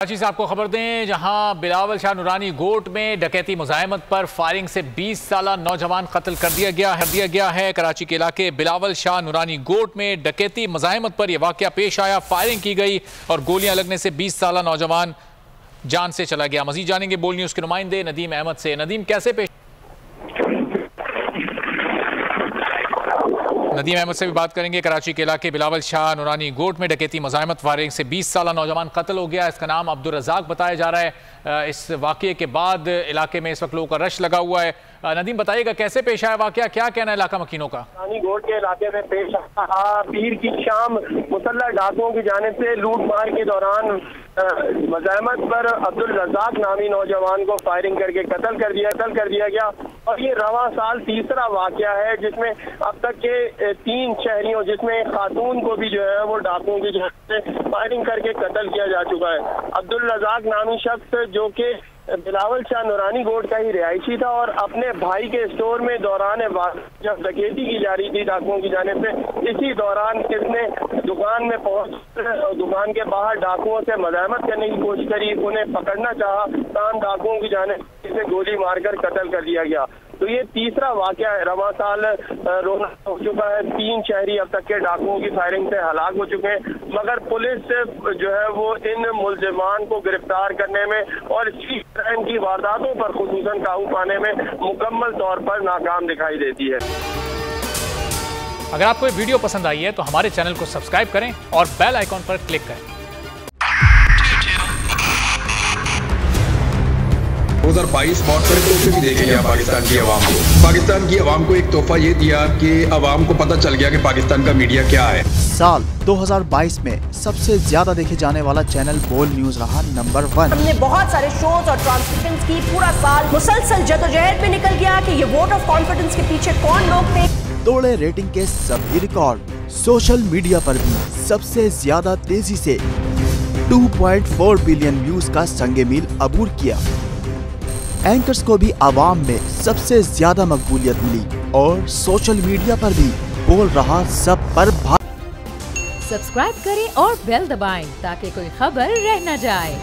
कराची से आपको खबर दें, जहां बिलावल शाह नूरानी गोट में डकैती मुज़ाहमत पर फायरिंग से 20 साला नौजवान कत्ल कर दिया गया है। कराची के इलाके बिलावल शाह नूरानी गोट में डकैती मुज़ाहमत पर यह वाक़या पेश आया। फायरिंग की गई और गोलियां लगने से 20 साला नौजवान जान से चला गया। मजीद जानेंगे बोल न्यूज़ के नुमाइंदे नदीम अहमद से। नदीम, कैसे पेश? नदीम अहमद से भी बात करेंगे। कराची के इलाके बिलावल शाह नूरानी गोट में डकैती मुज़ाहमत फायरिंग से 20 साला नौजवान कत्ल हो गया। इसका नाम अब्दुल रज़ाक बताया जा रहा है। इस वाक़े के बाद इलाके में इस वक्त लोगों का रश लगा हुआ है। नदीम, बताइएगा कैसे पेश आया वाक़या, क्या कहना है इलाका मकीनों का? नूरानी गोट के इलाके में पेश आया पीर की शाम मुसल्लह डाकुओं की जानिब से लूट मार के दौरान मुज़ाहमत पर अब्दुल रज़ाक नामी नौजवान को फायरिंग करके कत्ल कर दिया गया। और ये रवां साल तीसरा वाक़या है जिसमें अब तक के 3 शहरियों, जिसमें खातून को भी जो है वो डाकुओं की जानिब से फायरिंग करके कत्ल किया जा चुका है। अब्दुल रज़ाक नामी शख्स जो कि बिलावल शाह नूरानी गोट का ही रिहायशी था और अपने भाई के स्टोर में दौरान जब डकैती की जा रही थी डाकुओं की जानिब से, इसी दौरान इसने दुकान में पहुंच दुकान के बाहर डाकुओं से मुज़ाहमत करने की कोशिश करी, उन्हें पकड़ना चाहा, तमाम डाकुओं की जानिब से गोली मारकर कत्ल कर दिया गया। तो ये तीसरा वाक़या है। रवां साल रोना हो चुका है, 3 शहरी अब तक के डाकुओं की फायरिंग से हलाक हो चुके हैं, मगर पुलिस जो है वो इन मुल्जिमान को गिरफ्तार करने में और इसी तरह की वारदातों पर खुसूसन काबू पाने में मुकम्मल तौर पर नाकाम दिखाई देती है। अगर आपको ये वीडियो पसंद आई है तो हमारे चैनल को सब्सक्राइब करें और बेल आइकॉन पर क्लिक करें। 2022 बहुत सारे तोहफे भी देखे गया पाकिस्तान की आवाम को। पाकिस्तान की आवाम को एक तोहफा ये दिया कि आवाम को पता चल गया कि पाकिस्तान का मीडिया क्या है। साल 2022 में सबसे ज्यादा देखे जाने वाला चैनल बोल न्यूज रहा नंबर 1। हमने बहुत सारे शोज और ट्रांसमिशंस की, पूरा साल मुसलसल जदोजहद में निकल गया कि ये वोट ऑफ कॉन्फिडेंस के पीछे कौन लोग थे। तोड़े रेटिंग के सभी रिकॉर्ड। सोशल मीडिया पर भी सबसे ज्यादा तेजी से 2.4 बिलियन व्यूज का संगे मील अबूर किया। एंकर्स को भी आवाम में सबसे ज्यादा मकबूलियत मिली और सोशल मीडिया पर भी बोल रहा सब पर सब्सक्राइब करें और बेल दबाएं ताकि कोई खबर रह न जाए।